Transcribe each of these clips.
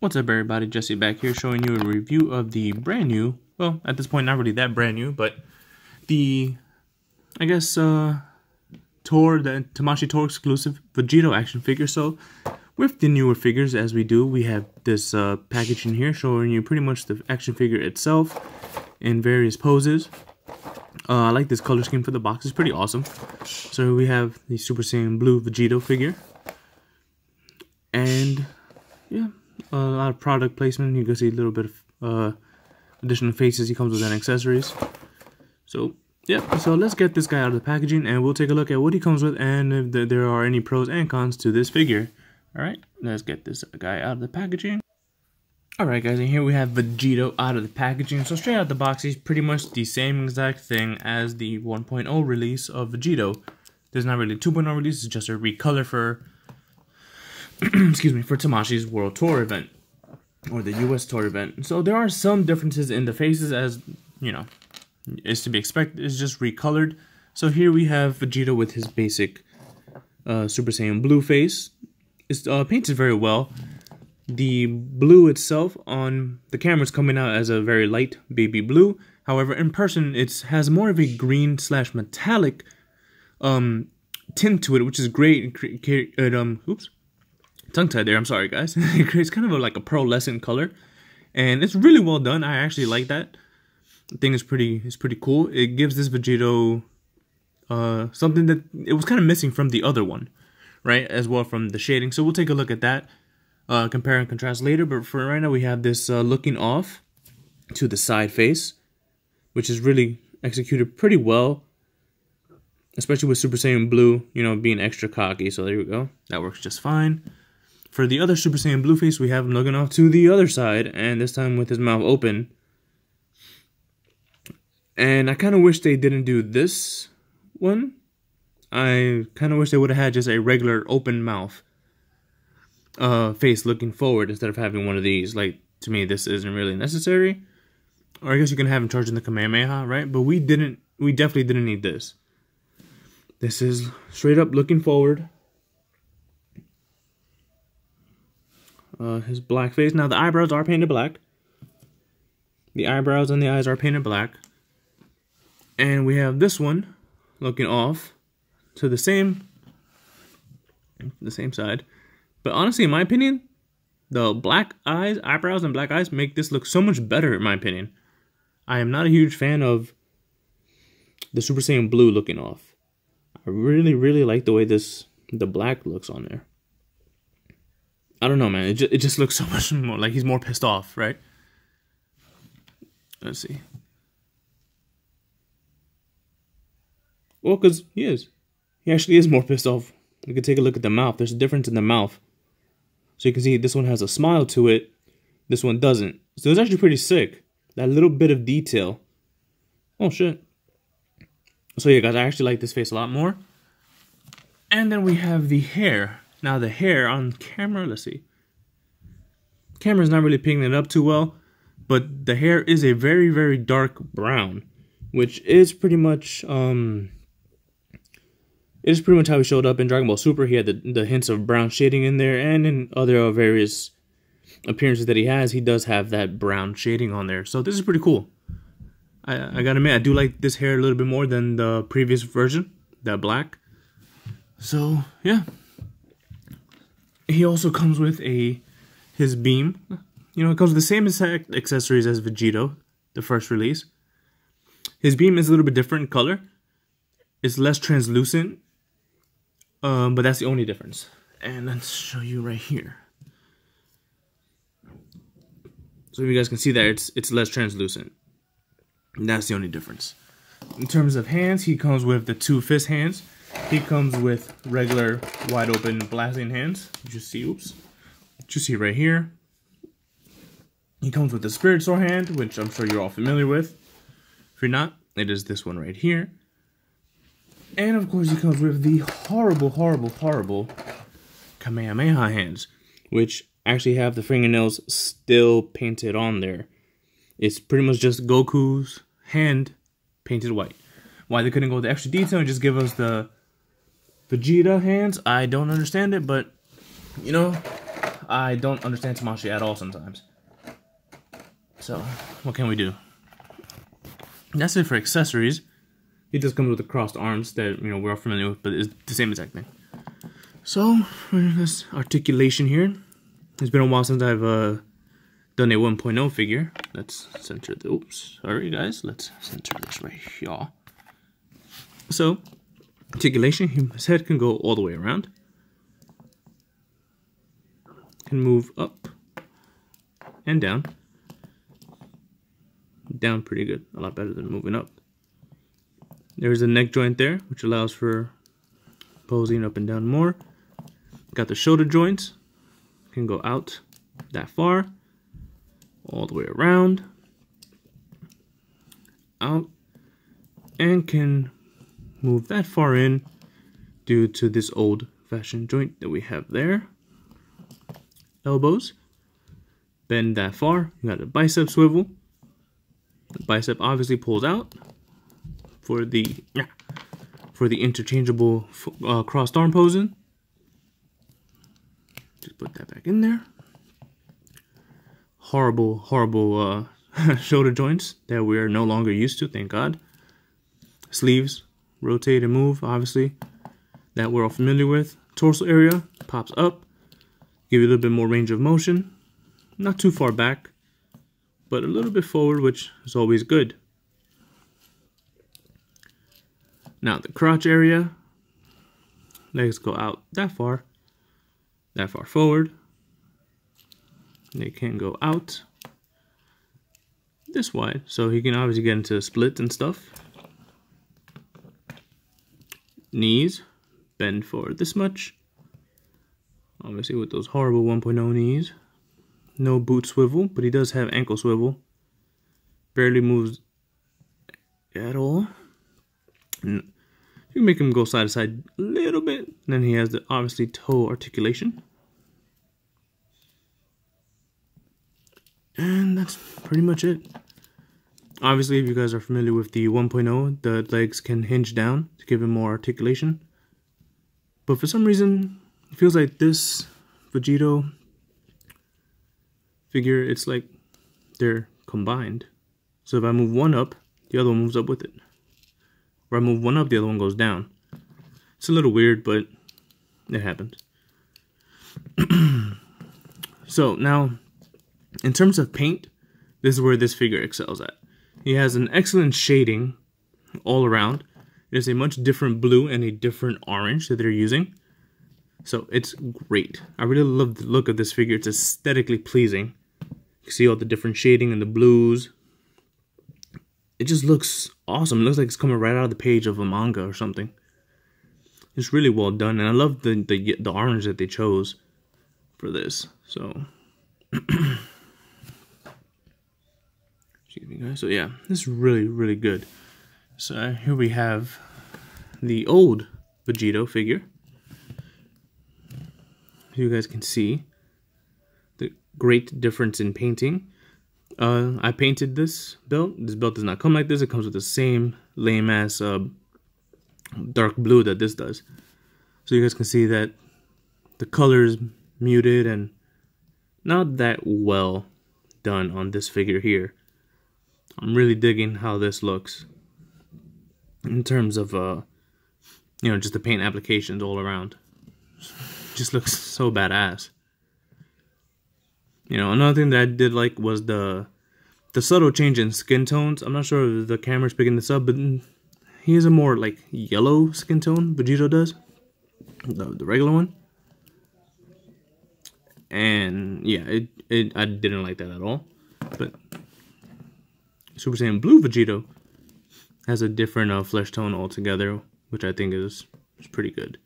What's up everybody, Jesse back here showing you a review of the brand new, well at this point not really that brand new, but the, I guess, the Tamashii Tour exclusive Vegito action figure. So with the newer figures, as we do, we have this packaging here showing you pretty much the action figure itself in various poses. I like this color scheme for the box, it's pretty awesome. So we have the Super Saiyan Blue Vegito figure. And yeah, a lot of product placement. You can see a little bit of additional faces he comes with and accessories. So yeah, so let's get this guy out of the packaging and we'll take a look at what he comes with and if there are any pros and cons to this figure. Alright, let's get this guy out of the packaging. Alright guys, and here we have Vegito out of the packaging. So straight out the box, he's pretty much the same exact thing as the 1.0 release of Vegito. There's not really a 2.0 release, it's just a recolor for excuse me, for Tamashii's World Tour event, or the US Tour event. So there are some differences in the faces, as, you know, is to be expected. It's just recolored. So here we have Vegito with his basic Super Saiyan Blue face. It's painted very well. The blue itself on the camera is coming out as a very light baby blue. However, in person, it has more of a green / metallic tint to it, which is great. Oops. Tongue-tied there, I'm sorry guys. It creates kind of like a pearlescent color, and it's really well done. I actually like that. The thing is pretty cool. It gives this Vegito something that it was kind of missing from the other one, right? As well from the shading. So we'll take a look at that, compare and contrast later. But for right now, we have this looking off to the side face, which is really executed pretty well, especially with Super Saiyan Blue, you know, being extra cocky. So there we go. That works just fine. For the other Super Saiyan Blue face, we have him looking off to the other side, and this time with his mouth open. And I kind of wish they didn't do this one. I kind of wish they would have had just a regular open mouth face looking forward instead of having one of these. Like, to me, this isn't really necessary. Or I guess you can have him charging the Kamehameha, right? But we definitely didn't need this. This is straight up looking forward. His black face. Now the eyebrows are painted black. The eyebrows and the eyes are painted black. And we have this one looking off to the same side. But honestly, in my opinion, the black eyebrows and black eyes make this look so much better, in my opinion. I am not a huge fan of the Super Saiyan Blue looking off. I really like the way the black looks on there. I don't know, man. It just looks so much more like he's more pissed off, right? Let's see. Well, because he is. He actually is more pissed off. You can take a look at the mouth. There's a difference in the mouth. So you can see this one has a smile to it. This one doesn't. So it's actually pretty sick. That little bit of detail. Oh, shit. So yeah, guys, I actually like this face a lot more. And then we have the hair. Now the hair on camera, let's see. Camera's not really picking it up too well, but the hair is a very dark brown, which is pretty much how he showed up in Dragon Ball Super. He had the hints of brown shading in there, and in other various appearances that he has, he does have that brown shading on there. So this is pretty cool. I gotta admit, I do like this hair a little bit more than the previous version, that black. So yeah. He also comes with his beam. You know, it comes with the same exact accessories as Vegito, the first release. His beam is a little bit different in color. It's less translucent, but that's the only difference. And let's show you right here. So you guys can see that it's less translucent. And that's the only difference. In terms of hands, he comes with the 2 fist hands. He comes with regular wide open blasting hands. You see, oops. You see right here. He comes with the Spirit Sword hand, which I'm sure you're all familiar with. If you're not, it is this one right here. And of course he comes with the horrible Kamehameha hands, which actually have the fingernails still painted on there. It's pretty much just Goku's hand painted white. Why they couldn't go the extra detail and just give us the Vegeta hands, I don't understand it, but, you know, I don't understand Tamashii at all sometimes. So, what can we do? That's it for accessories. It does come with the crossed arms that, you know, we're all familiar with, but it's the same exact thing. So, for this articulation here, it's been a while since I've done a 1.0 figure. Let's center the, oops, sorry guys, let's center this right here. So, articulation, his head can go all the way around. Can move up and down. Down pretty good, a lot better than moving up. There's a neck joint there, which allows for posing up and down more. Got the shoulder joints, can go out that far, all the way around, out, and can move that far in due to this old-fashioned joint that we have there. Elbows, bend that far. You got a bicep swivel. The bicep obviously pulls out for the interchangeable crossed arm posing. Just put that back in there. Horrible shoulder joints that we are no longer used to, thank God. Sleeves, rotate and move, obviously, that we're all familiar with. Torso area pops up, give you a little bit more range of motion. Not too far back, but a little bit forward, which is always good. Now the crotch area, legs go out that far forward. They can go out this wide, so he can obviously get into splits and stuff. Knees bend forward this much, obviously with those horrible 1.0 knees. No boot swivel, but he does have ankle swivel. Barely moves at all. And you can make him go side to side a little bit. And then he has the obviously toe articulation. And that's pretty much it. Obviously, if you guys are familiar with the 1.0, the legs can hinge down to give him more articulation. But for some reason, it feels like this Vegito figure, it's like they're combined. So if I move one up, the other one moves up with it. Or I move one up, the other one goes down. It's a little weird, but it happens. So now, in terms of paint, this is where this figure excels at. He has an excellent shading all around. It is a much different blue and a different orange that they're using. So it's great. I really love the look of this figure. It's aesthetically pleasing. You can see all the different shading and the blues. It just looks awesome. It looks like it's coming right out of the page of a manga or something. It's really well done, and I love the orange that they chose for this. So, excuse me, guys. So yeah, this is really good. So here we have the old Vegito figure. You guys can see the great difference in painting. I painted this belt. This belt does not come like this. It comes with the same lame-ass dark blue that this does. So you guys can see that the color is muted and not that well done on this figure here. I'm really digging how this looks in terms of, you know, just the paint applications all around. Just looks so badass. You know, another thing that I did like was the subtle change in skin tones. I'm not sure if the camera's picking this up, but he has a more like yellow skin tone. Vegito does, the regular one. And yeah, I didn't like that at all. But Super Saiyan Blue Vegito has a different flesh tone altogether, which I think is pretty good.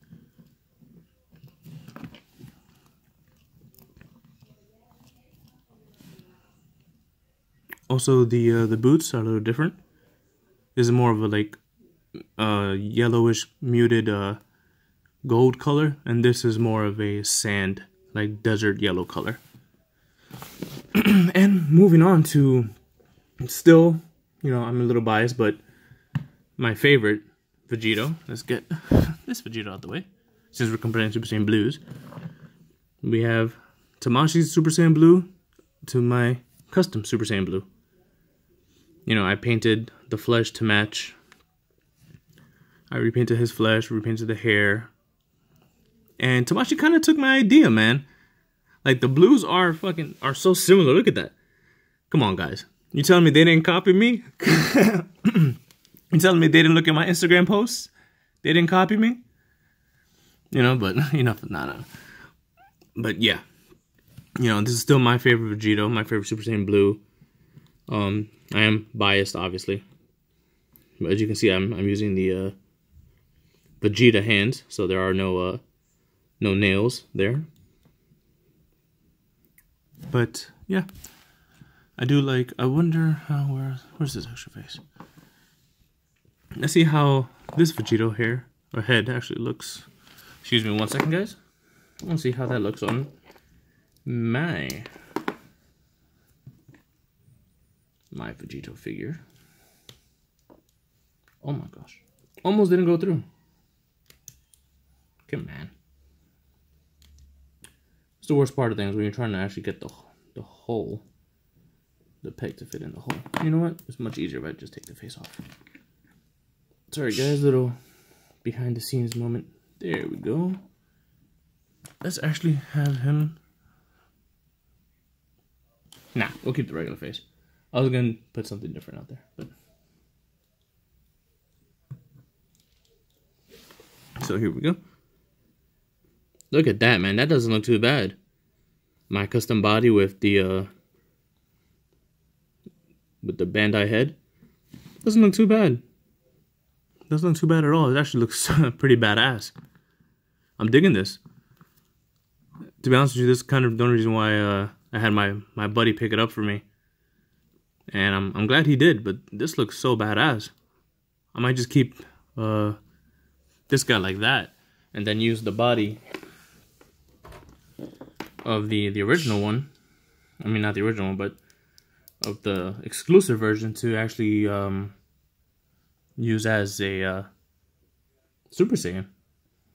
Also, the boots are a little different. This is more of a like yellowish muted gold color, and this is more of a sand, like desert yellow color. And moving on to, still, you know, I'm a little biased, but my favorite Vegito. Let's get this Vegito out of the way, since we're comparing Super Saiyan Blues. We have Tamashi's Super Saiyan Blue to my custom Super Saiyan Blue. You know, I painted the flesh to match. I repainted his flesh, repainted the hair. And Tamashi kind of took my idea, man. Like, the blues are so similar. Look at that. Come on, guys. You telling me they didn't copy me? You telling me they didn't look at my Instagram posts? They didn't copy me? You know, but, you know, nah. But, yeah. You know, this is still my favorite Vegito, my favorite Super Saiyan Blue. I am biased, obviously. But as you can see, I'm using the Vegeta hands, so there are no nails there. But yeah, I do like. I wonder how where's this extra face? Let's see how this Vegito hair or head actually looks. Excuse me, 1 second, guys. I want to see how that looks on my Vegito figure. Oh my gosh, almost didn't go through. Come on. It's the worst part of things when you're trying to actually get the hole, the peg to fit in the hole. You know what? It's much easier if I just take the face off. Sorry guys, little behind the scenes moment. There we go. Let's actually have him. Nah, we'll keep the regular face. I was gonna put something different out there, but. So here we go. Look at that, man. That doesn't look too bad. My custom body with the Bandai head doesn't look too bad. Doesn't look too bad at all. It actually looks pretty badass. I'm digging this. To be honest with you, this is kind of the only reason why I had my buddy pick it up for me. And I'm glad he did, but this looks so badass. I might just keep this guy like that and then use the body of the original one. I mean, not the original one, but of the exclusive version to actually use as a Super Saiyan,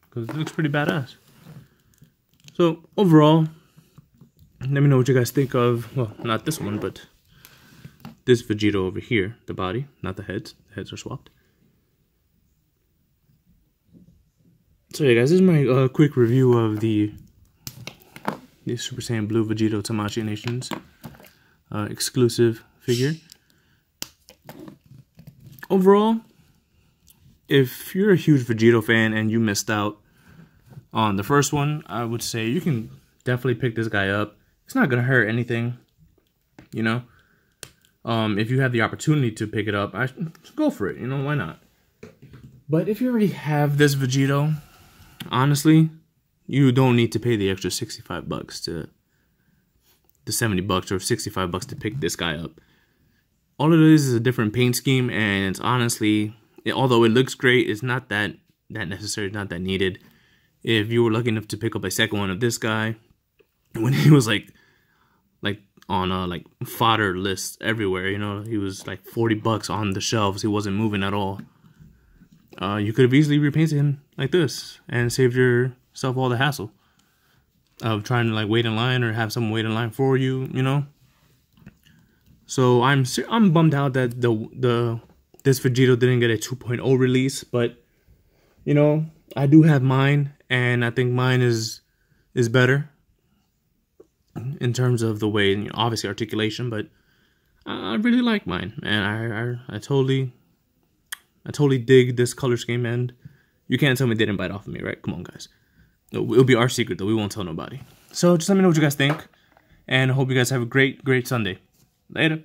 because it looks pretty badass. So overall, let me know what you guys think of, well, not this one, but this Vegito over here, the body, not the heads. The heads are swapped. So yeah, guys, this is my quick review of the Super Saiyan Blue Vegito Tamashi Nations exclusive figure. Overall, if you're a huge Vegito fan and you missed out on the first one, I would say you can definitely pick this guy up. It's not gonna hurt anything, you know. If you have the opportunity to pick it up, go for it. You know, why not? But if you already have this Vegito, honestly, you don't need to pay the extra 65 bucks to the 70 bucks or 65 bucks to pick this guy up. All it is a different paint scheme, and it's honestly, although it looks great, it's not that necessary, not that needed. If you were lucky enough to pick up a second one of this guy, when he was like on like fodder lists everywhere, you know, he was like 40 bucks on the shelves, he wasn't moving at all. You could have easily repainted him like this and saved yourself all the hassle of trying to like wait in line or have someone wait in line for you, you know. So I'm bummed out that this Vegito didn't get a 2.0 release, but you know, I do have mine, and I think mine is better in terms of the way, you know, obviously articulation, but I really like mine, and I totally dig this color scheme, and you can't tell me they didn't bite off of me, right? Come on, guys. It'll be our secret, though. We won't tell nobody. So just let me know what you guys think, and I hope you guys have a great Sunday. Later.